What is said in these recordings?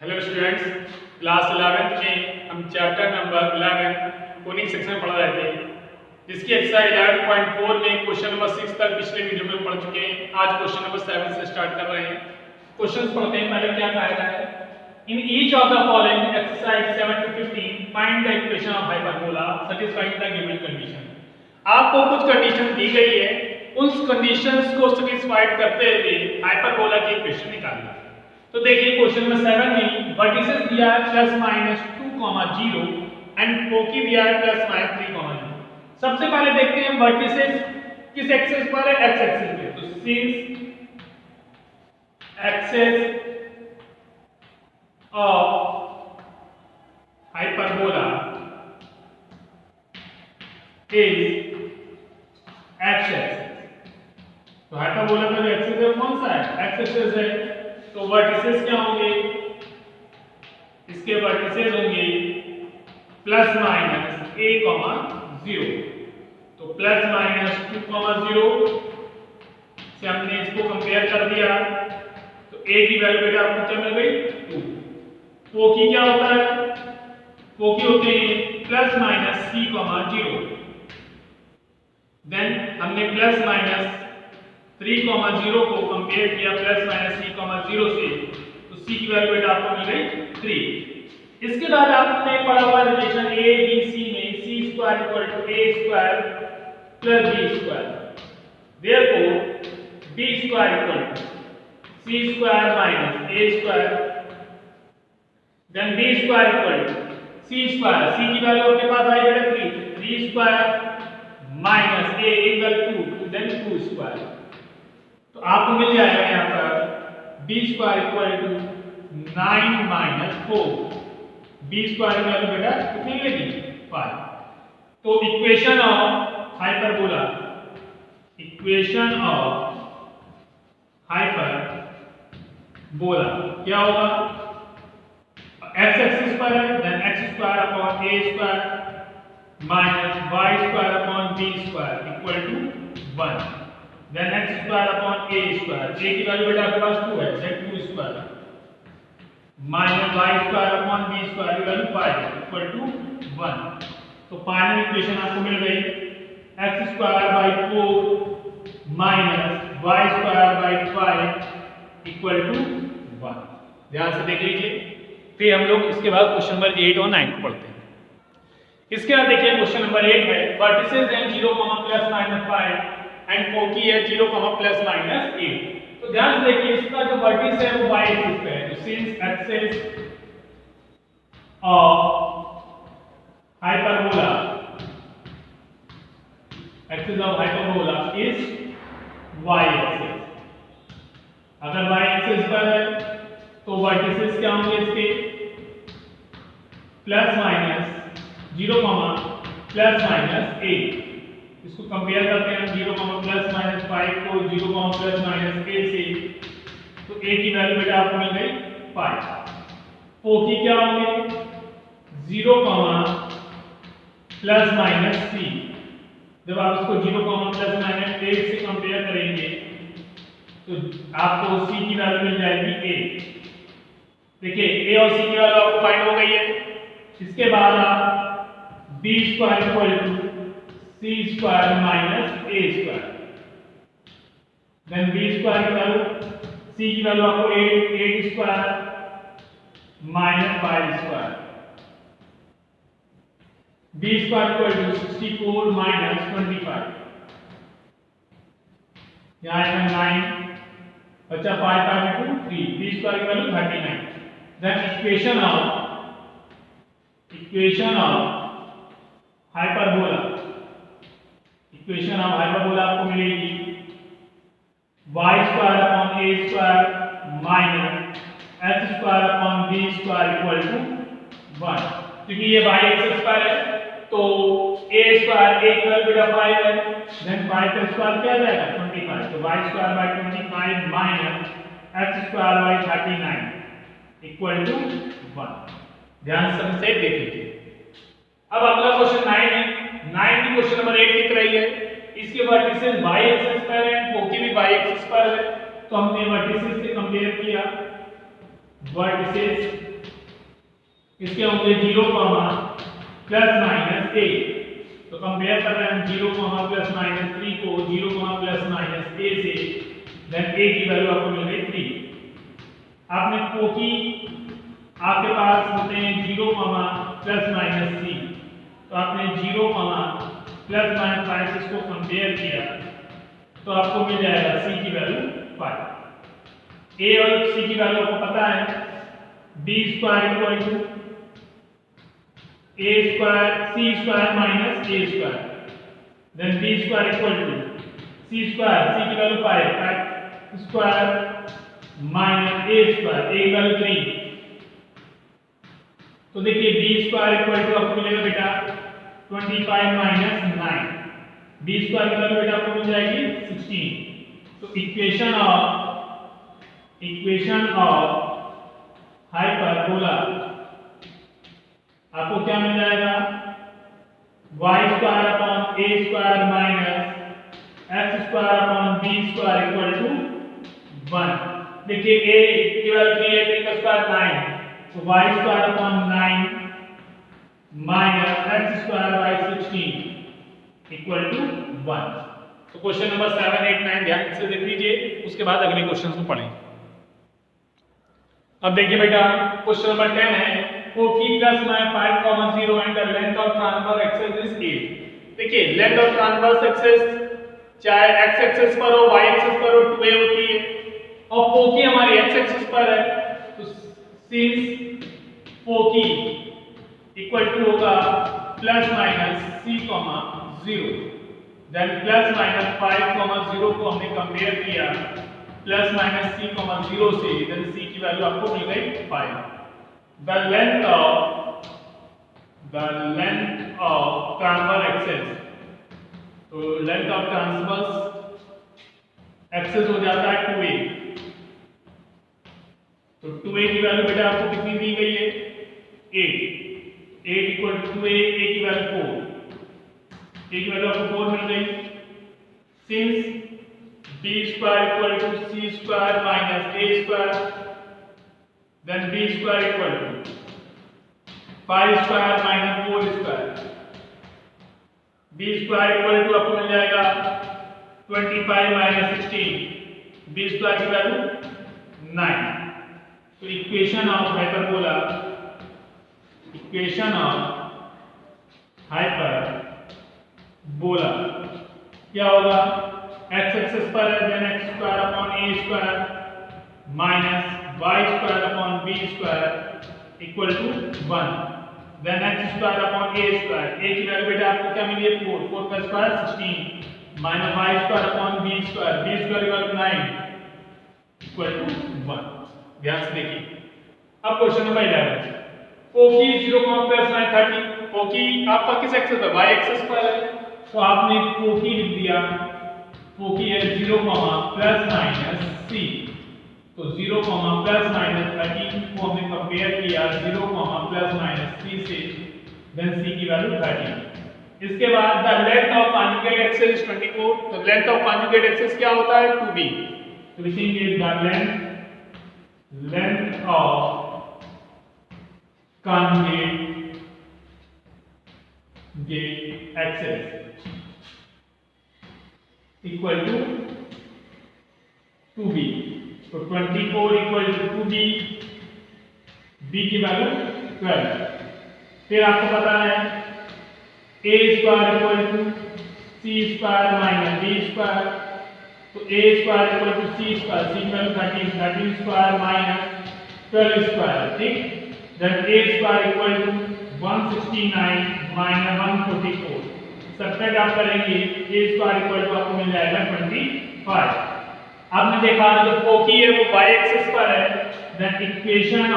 Hello students, class 11th में हम chapter number 11 conic section पढ़ रहे थे, जिसकी एक्सरसाइज 11.4 में क्वेश्चन नंबर 6 तक पिछले वीडियो में पढ़ चुके हैं। आज क्वेश्चन नंबर 7 से स्टार्ट कर रहे हैं। क्वेश्चंस पढ़ते हैं। पहले क्या कहा गया है, in each of the following exercise 7 to 15 find the equation of hyperbola satisfying the given condition. आपको कुछ कंडीशन दी गई है, उस कंडीशंस को सैटिस्फाइड करते हुए हाइपरबोला की इक्वेशन निकालना। तो देखिए क्वेश्चन नंबर 7 में वर्टिसेस दिया है +-2, 0 एंड फोकी दिया है +-3, 0। सबसे पहले देखते हैं वर्टिसेस किस एक्सिस पर है, x एक्सिस पे। तो since axis of hyperbola is x axis. तो हाइपरबोला का जो एक्सिस है कौन सा है, x एक्सिस है। तो वर्टिसेस क्या होंगे, इसके वर्टिसेस होंगे +-a, 0। तो +-2, 0 से हमने इसको कंपेयर कर दिया, तो a की वैल्यू बेटा आपको क्या मिल गई, 2। फोकी क्या होता है, फोकी होते हैं +-c, 0। देन हमने +-3, 0 को कंपेयर किया +-c, 0 से, तो c की वैल्यू बेटा आपको मिल गई 3। इसके बाद आपने पढ़ा हुआ रिलेशन a b c में c² = a² + b²। therefore b² = c² - a²। then b² = c², c की वैल्यू आपके पास आई बेटा 3² - a = 2, then 2²। तो आपको मिल जाएगा यहाँ पर b² = 9 - 4। b² की वैल्यू बेटा कितनी मिलेगी, 5। तो equation of hyperbola, equation of hyperbola क्या होगा, x एक्सिस पर है, then x² / a² - y² / b² = 1। then x² / a² a की वैल्यू बेटा आपके पास 2 है, then 2² - y² / b² की वैल्यू 5 = 1। तो फाइनल इक्वेशन आपको मिल गई x² / 4 - y² / 5 = 1। ध्यान से देख लीजिए। फिर हम लोग इसके बाद क्वेश्चन नंबर 8 और 9 को पढ़ते हैं। इसके बाद देखिए क्वेश्चन नंबर 8 है, वर्टिसेस हैं 0, ±5 एंड फोकी है 0, ±8। तो ध्यान से देखिए, इसका जो वर्टिस है वो y एक्सिस पे है। तो since axis of hyperbola, axis of hyperbola is y axis. अगर y एक्सिस पर है तो वर्टिसेस क्या होंगे इसके, ±0, ±8। इसको कंपेयर करते हैं हम 0, ±5 को 0, ±8 से, तो a की वैल्यू बेटा आपको मिल गई 5। फोकी क्या होंगे 0, ±3। जब आप इसको 0, ±8 से कंपेयर करेंगे तो आपको c की वैल्यू मिल जाएगी 8। देखिए a और c की वैल्यू आपको फाइंड हो गई है। इसके बाद आप b² = c² - a², then b² की वैल्यू, c की वैल्यू आपको 8² - 5², b² = 64 - 25। यहाँ आएगा 9, बचा 5 × 2 3, b² की value 39। then equation of hyperbola, equation of hyperbola आपको मिलेगी y² / a² - x² / b² = 1। क्योंकि ये y एक्सिस पर है तो a² की वैल्यू बेटा 5 है, then 5 का स्क्वायर क्या आ जाएगा 25। तो y² / 25 - x² / 39 = 1। ध्यान से देख लीजिए। अब अगला क्वेश्चन 9 है। 9 भी क्वेश्चन नंबर 8 की तरह ही है। इसके वर्टिसेस y एक्सिस पर है, फोकी भी y एक्सिस पर है। तो हमने वर्टिसेस से कंपेयर किया, वर्टिसेस इसके होंगे 0, प्लस माइनस a। तो कंपेयर कर रहे हैं 0, प्लस माइनस 3 को 0, प्लस माइनस a से, देन a की वैल्यू आपको मिल गई 3। आपने क्योंकि आपके पास होते हैं 0, प्लस माइनस c, तो आपने 0, प्लस माइनस 5 से इसको कंपेयर किया तो आपको मिल जाएगा c की वैल्यू 5। a और c की वैल्यू आपको पता है, b square equal to a square c square minus a square, then b square equal to c square, c की value 5 square minus a square, a की वैल्यू 3। तो देखिए b स्क्वायर इक्वल टू आपको मिलेगा बेटा 25 माइनस 9, b स्क्वायर की value बेटा आपको मिल जाएगी 16। तो इक्वेशन ऑफ हाइपरबोला आपको क्या मिल जाएगा, y square upon a square minus x square upon b square equal to 1। देखिए a की वैल्यू 3 है, 3 का स्क्वायर 9, तो y square upon 9 minus x square by 16 equal to 1। तो क्वेश्चन नंबर 7, 8, 9 ध्यान से देख लीजिए, उसके बाद अगले क्वेश्चन को पढ़ें। अब देखिए बेटा क्वेश्चन नंबर 10 है, क्योंकि plus minus 5, 0 and the length of transverse axis is 8। देखिए लेंथ ऑफ ट्रांसवर्स एक्सिस चाहे x एक्सिस पर हो y एक्सिस पर हो 2a होती है, और फोकी हमारी x एक्सिस पर है, तो सिंस फोकी इक्वल टू होगा plus minus c, 0, then plus minus 5, 0 को हमने कंपेयर किया प्लस माइनस c, 0 से, देन c की वैल्यू आपको मिल गई 5। The length of transverse axis, तो लेंथ ऑफ ट्रांसवर्स एक्सिस हो जाता है 2a। तो 2a की वैल्यू बेटा आपको कितनी दी गई है, 8 इक्वल टू 2a, a की वैल्यू 4, a की वैल्यू आपको 4 मिल गई। Since b square equal to c square minus a square, then b square equal to 5 square minus 4 square, b square equal to आपको मिल जाएगा 25 minus 16, b square की value 9। तो इक्वेशन ऑफ हाइपरबोला क्या होगा, x एक्सिस पर है, then x square upon a square minus y square upon b square equal to 1, then x square upon a square, a की वैल्यू बेटा आपको क्या मिली है 4, 4 का square 16 minus y square upon b square, b square equal to 9 equal to 1। ध्यान से देखिए। अब question number 11, foci 0, plus minus 30, foci आपका किस एक्सिस पर, y एक्सिस पर है, तो आपने फोकी लिख दिया, फोकी है 0, प्लस माइनस c, तो 0, प्लस माइनस 30 को हमने कंपेयर किया 0, प्लस माइनस 3 से, देन c की वैल्यू 30। इसके बाद the length of conjugate axis 24, तो लेंथ ऑफ कॉन्जुगेट एक्सिस क्या होता है 2b, तो लिखेंगे the length of conjugate axis equal to 2b, तो 24 इक्वल टू 2b, b की वैल्यू 12। फिर आपको पता है a square equal to c square minus b square, तो a square equal to c square, c की वैल्यू 13, 13 स्क्वायर माइनस 12 स्क्वायर, ठीक, then a square equal to 169 minus 144, subtract आप करेंगे a स्क्वायर इक्वल टू आपको मिल जाएगा 25। आपने देखा जो फोकी है वो y एक्सिस पर है, देन इक्वेशन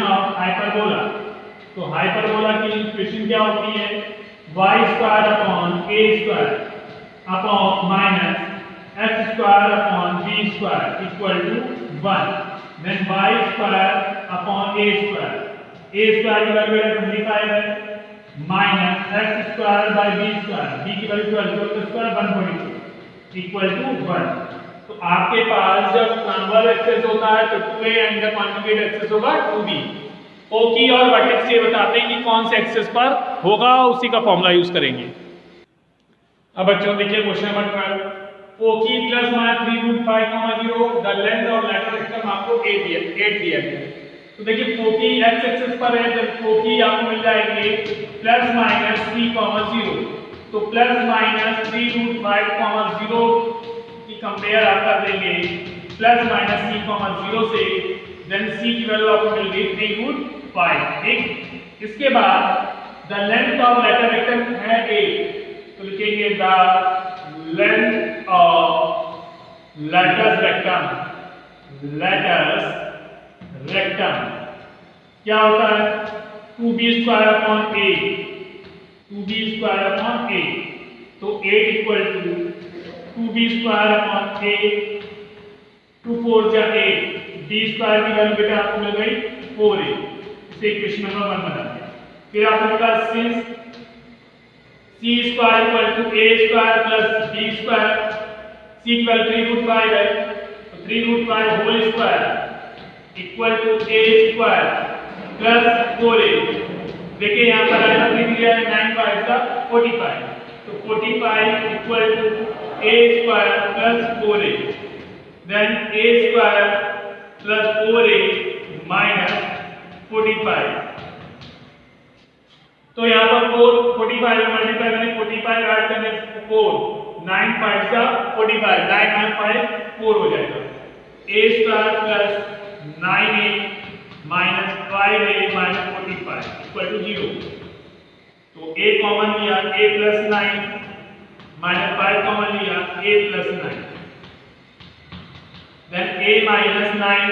ऑफ हाइपरबोला, तो हाइपरबोला की इक्वेशन क्या होती है, y square upon a square upon minus x square upon b square equal to 1, then y square upon a square की वैल्यू 25 है, minus x square by b square, b की value 12 तो square 142 equal to 1। तो आपके पास जब transverse axis होता है तो 2a and the conjugate axis होगा 2b, पोकी और वर्टेक्स ये बताते हैं कि कौन से एक्सेस पर होगा, उसी का फॉर्मूला यूज करेंगे। अब बच्चों देखिए question number 12, poke plus minus 3√5, 0 the length और लेटर रेक्टम आपको 8 दिया गया। तो देखिए पोकी एक्स एक्सेस पर है, जब पोकी आपको मिल जाएंगे प्लस माइनस 3, 0, तो प्लस माइनस 3√5, 0 की कंपेयर आप कर देंगे प्लस माइनस 3, 0 से, देन सी की वैल्यू आपको मिल गई 3√5। ठीक, इसके बाद the length of latus rectum है 8, तो लिखेंगे the length of latus rectum, latus rectum क्या होता है 2b² अपॉन 8, 2b² अपॉन 8, तो 8 इक्वल टू 2b² अपॉन 8, 2 4 जा 8, b² की वैल्यू बेटा आपको मिल गई 4a। इसे इक्वेशन नंबर 1 बना दिया। फिर आपने लिखा since c² equal to a² plus b², c इक्वल 3√5 है, तो 3√5 whole square equal to a² plus 4a। देखिए यहाँ पर आएगा 3 दिया है, 9 5 का 45, तो 45 equal to a² plus 4a, then a² plus 4a minus 45। तो यहाँ पर 45 में मल्टीप्लाई करें, 45 ऐड करने 4, 9 5 का 45, 9 9 5 4 हो जाएगा। a² plus 9a minus 5a minus 45 equal to 0। तो a कॉमन लिया, a प्लस 9 माइनस 5 कॉमन लिया, a plus 9, then a minus 9,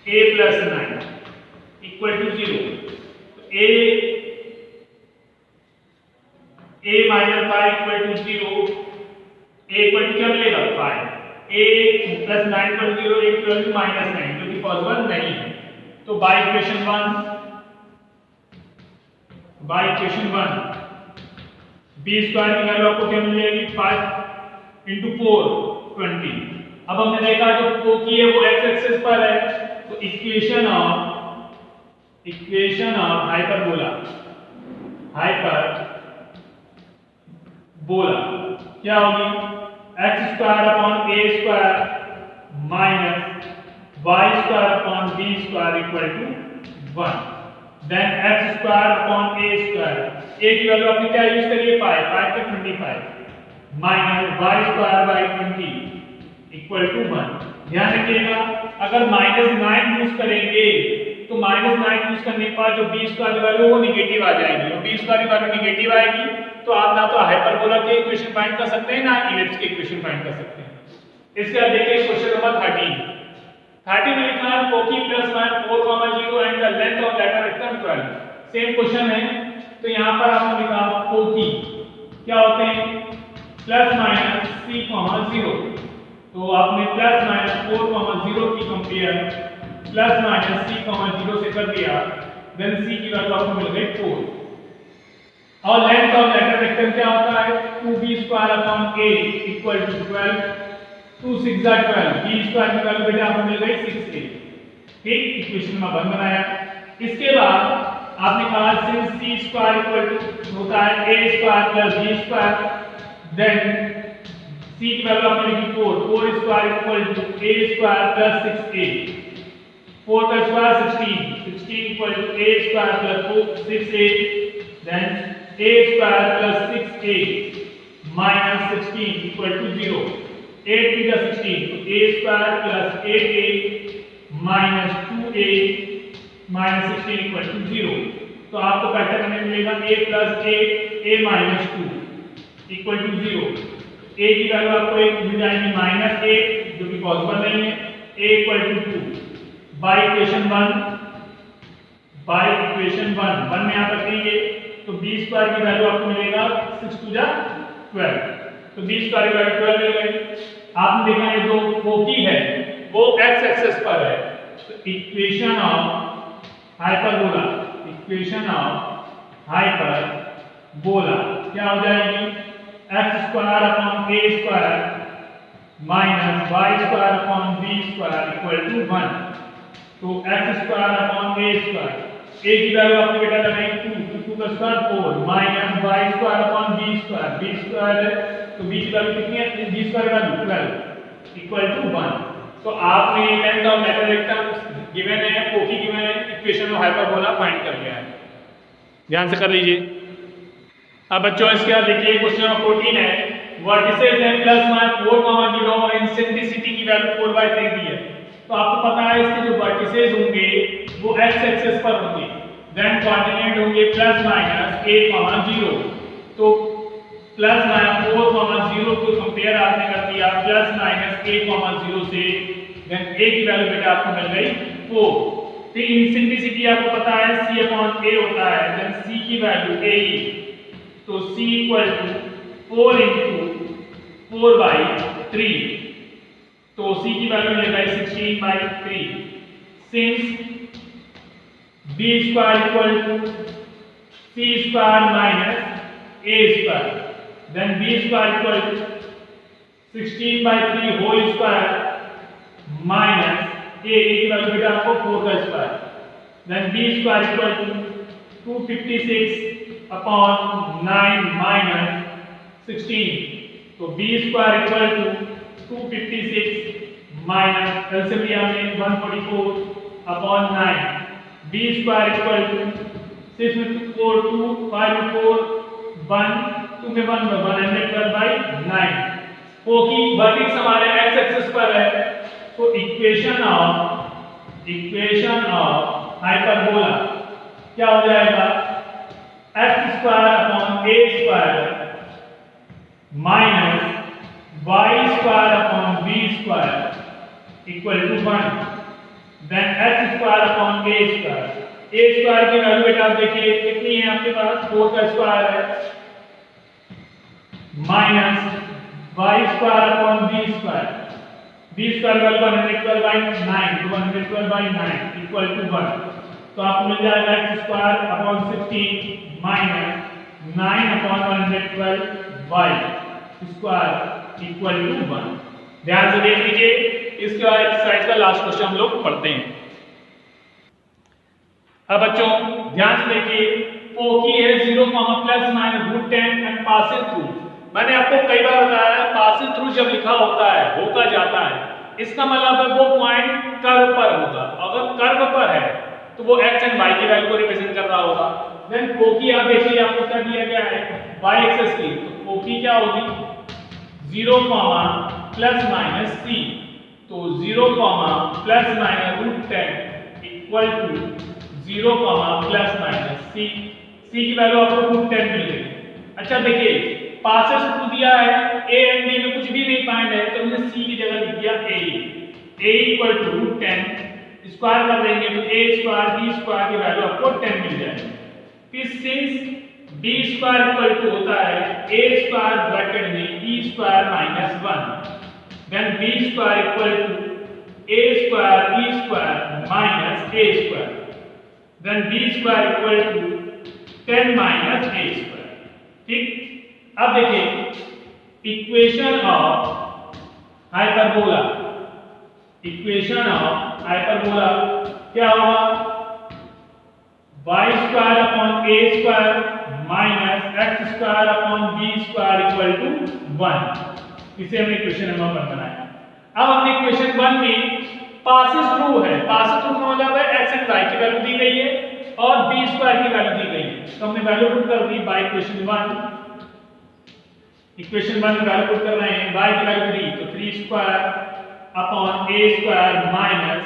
a plus 9 equal to 0। तो a minus 5 equal to 0, a equal to क्या मिलेगा 5, a plus 9 equal to 0, a equal to minus 9, जो कि possible नहीं है। तो बाय इक्वेशन 1 b² की वैल्यू आपको क्या मिल जाएगी 5 × 4 20। अब हमने देखा जो पोकी है वो एक्स एक्सिस पर है, तो इक्वेशन ऑफ हाइपरबोला क्या होगी x² upon a² minus y² upon b² equal to 1, then x² upon a², a की वैल्यू आपने क्या यूज करी है 5, 5 का 25 minus y² bye 20 equal to 1। ध्यान रखिएगा अगर -9 यूज करेंगे तो -9 यूज करने के बाद जो b² की वैल्यू वो नेगेटिव आ जाएगी, और b² की वैल्यू नेगेटिव आएगी तो आप ना तो हाइपरबोला के इक्वेशन फाइंड कर सकते हैं ना इलिप्स के इक्वेशन फाइंड कर सकते हैं। इसके बाद देखिए क्वेश्चन नंबर 30 में लिखा है foci plus minus 4, 0 and the length of latus rectum 12। Same question है, तो यहाँ पर आपने लिखा पोकी क्या होते हैं प्लस माइनस 3, 0, तो आपने प्लस माइनस 4, 0 की कंपेयर प्लस माइनस 3, 0 से कर दिया, देन c की वैल्यू आपको मिल गई 4। और लेंथ ऑफ लेटर रेक्टम क्या होता है 2b² upon 8 equal to 12, 2 6 12, b² की वैल्यू बेटा आपको मिल गई 6a। ठीक, इक्वेशन नंबर 1 बनाया। इसके बाद आपने कहा सिंस c² इक्वल टू होता है a² plus b², then c की वैल्यू आपको मिलेगी 4, 4² equal to a² plus 6a, 4 का square 16 equal to a² plus 6a, then a² plus 6a minus 16 equal to 0, 8 की 16, तो a² plus 8a minus 2a minus 16 equal to 0। तो आपको pattern में मिलेगा a plus 8 a minus 2 equal to 0। a की value आपको एक मिल जाएगी -8 जो कि पॉसिबल नहीं है, a equal to 2 by equation 1 में आप रखेंगे तो b² की वैल्यू आपको मिलेगा 6 2 जा 12, तो b² की वैल्यू 12 मिल गई। आपने देखा है जो पोकी है वो x एक्सिस पर है, तो इक्वेशन ऑफ हाइपरबोला क्या हो जाएगी x² upon a² minus y² upon b² equal to 1। तो x square upon a square, a की वैल्यू आपने बेटा लगाई 2, 2 का square 4 minus y square upon b square, b square है तो b की वैल्यू कितनी है, b स्क्वायर का 12 इक्वल टू 1। तो आपने length of latus rectum given है, ओकी गिवन है, इक्वेशन ऑफ हाइपरबोला फाइंड कर लिया है, ध्यान से कर लीजिए। अब बच्चों इसके बाद देखिए क्वेश्चन नंबर 14 है, वर्टिसेस है प्लस माइनस 4,0 और इंसेंट्रिसिटी की वैल्यू 4/3 दी है। तो आपको पता है इसके जो वर्टिसेस होंगे वो x एक्सिस पर होंगे, देन कोऑर्डिनेट होंगे प्लस माइनस 8,0। तो प्लस माइनस 4,0 को कंपेयर आपने कर दिया प्लस माइनस 8,0 से, देन a की वैल्यू बेटा आपको मिल गई 4। तो इंसेंट्रिसिटी आपको पता है c अपॉन a होता है, देन c की वैल्यू a, तो c इक्वल टू 4 इंटू 4/3, तो c की वैल्यू मिलेगा 16/3। Since b square equal to c square minus a square, then b square equal to 16/3 whole square minus a की value बेटा आपको 4 का square, then b square equal to 256 upon 9 minus 16, तो b square equal to 256 minus LCM लिया हमने 144 upon 9, b square equal to 6 में 4 2 5 में 4 1 2 में 1 112/9। क्योंकि वर्टेक्स हमारे x एक्सिस पर है, तो इक्वेशन ऑफ हाइपरबोला क्या हो जाएगा, x square upon a square minus y square upon b square equal to 1, then x square upon a square की वैल्यू बेटा आप देखिए कितनी है आपके पास, 4 का स्क्वायर है, minus y square upon b square value 112/9, तो 112/9 इक्वल टू 1। तो आपको मिल जाएगा x square upon 16 minus 9 upon 112 y square equal to 1। ध्यान से देख लीजिए, इसके बाद एक्सरसाइज का लास्ट क्वेश्चन हम लोग पढ़ते हैं। अब बच्चों ध्यान से देखिए, ओकी है 0, plus minus √10 and passing through. मैंने आपको कई बार बताया है पासिंग थ्रू जब लिखा होता है होकर जाता है, इसका मतलब है वो पॉइंट कर्व पर होगा, अगर कर्व पर है तो वो x एंड y की वैल्यू को रिप्रेजेंट कर रहा होगा। देन कोकी आप देखिए आपको क्या दिया गया है y एक्सिस की, तो कोकी क्या होगी 0, प्लस माइनस c, तो 0, plus minus √10 equal to 0, plus minus c की वैल्यू आपको √10 मिल गई। अच्छा देखिए पासेस थ्रू दिया है, a एंड b में कुछ भी नहीं फाइंड है, तो हमने c की जगह लिख दिया a इक्वल टू √10, स्क्वायर कर देंगे तो a स्क्वायर b स्क्वायर की वैल्यू आपको 10 मिल जाएगी। फिर since b square equal to होता है a स्क्वायर ब्रैकेट में b square minus 1, then b square equal to a square b square minus a square, then b square equal to 10 minus a square. ठीक, अब देखिए equation of hyperbola क्या होगा, y square upon a square minus x square upon b square equal to 1। इसे हमने equation number 1 बनाया। अब हमने इक्वेशन 1 में पासेस थ्रू है, पासेस थ्रू का मतलब है x एंड y की वैल्यू दी गई है और b स्क्वायर की वैल्यू दी गई है, तो हमने वैल्यू पुट कर दी बाय इक्वेशन 1 में वैल्यू पुट कर रहे हैं, y की वैल्यू दी तो 3 square upon a square minus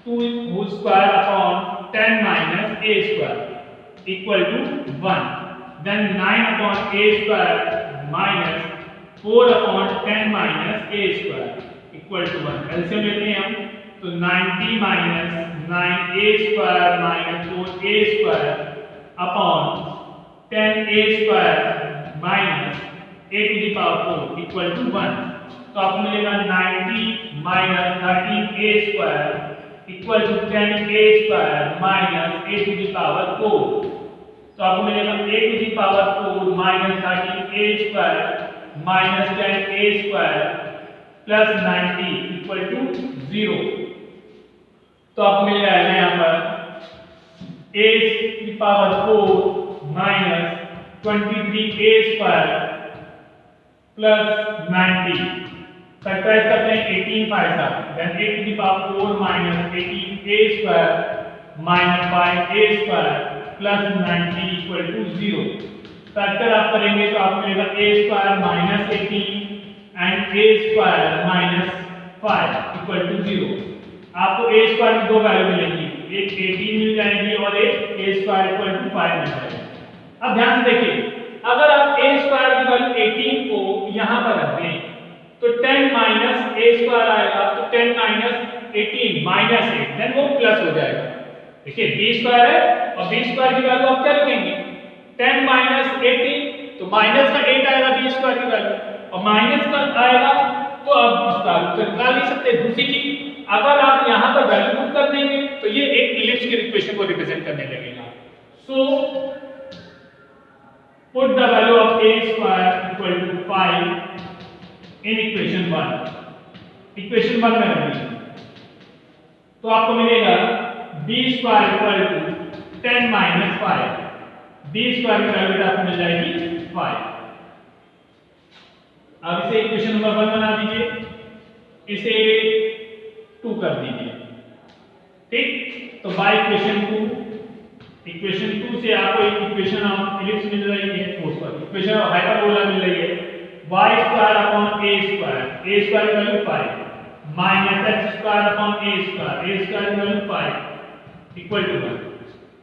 2 whole square upon 10 minus a square equal to 1, then 9 upon a square minus 4 upon 10 minus a square equal to 1। LCM लेते हैं हम, तो 90 minus 9a square minus 4a square upon 10a square minus a to the power 4 equal to 1। तो आपको मिलेगा 90 minus 13a square equal to 10a square minus a to the power 4। तो आपको मिलेगा a to the power 4 minus 13a square minus 10a square plus 90 equal to 0। तो आपको मिल जाएगा यहाँ पर a की पावर 4 minus 23a square plus 90 factorise करते हैं 18 5 देन a की पावर 4 minus 18a square minus 5a square plus 90 equal to 0। Factor आप करेंगे तो आपको मिलेगा a square minus 18 and a square minus 5 equal to 0। आपको a स्क्वायर की दो वैल्यू मिलेंगी, एक 18 मिल जाएगी और एक a स्क्वायर इक्वल टू 5 मिल जाएगी। अब ध्यान से देखिए, अगर आप a स्क्वायर की वैल्यू 18 को यहां पर रख दें तो 10 माइनस a स्क्वायर आएगा, तो 10 माइनस 18 माइनस 8 देन वो प्लस हो जाएगा। देखिए b स्क्वायर है और b स्क्वायर की वैल्यू आप क्या रखेंगे 10 माइनस 18 तो माइनस का 8 आएगा b स्क्वायर की वैल्यू और माइनस का आएगा तो अब इसका निकाल नहीं सकते। दूसरी चीज अगर आप यहां पर वैल्यू पुट कर देंगे तो ये एक इलिप्स की इक्वेशन को रिप्रेजेंट करने लगेगा। So put the value of a square equal to 5 in equation 1। Equation 1 में रख दीजिए तो आपको मिलेगा b square equal to 10 minus 5। b square की वैल्यू आपको मिल जाएगी 5। अब इसे इक्वेशन नंबर 1 बना दीजिए, इसे 2 कर दीजिए, ठीक। तो बाय इक्वेशन 2 से आपको एक इक्वेशन ऑफ इलिप्स मिल रही है, इक्वेशन ऑफ हाइपरबोला मिल रही है y square upon a square की value 5 minus x square upon a square की value 5 equal to 1।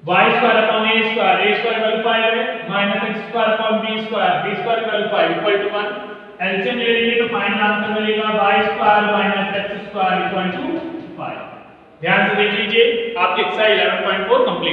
y square upon a square की वैल्यू 5 है minus x square upon b square की value 5 equal to 1। LCM ले लेंगे तो final answer मिलेगा y square minus x square equal to 5। ध्यान से देख लीजिए, आपकी एक्सरसाइज 11.4 कंप्लीट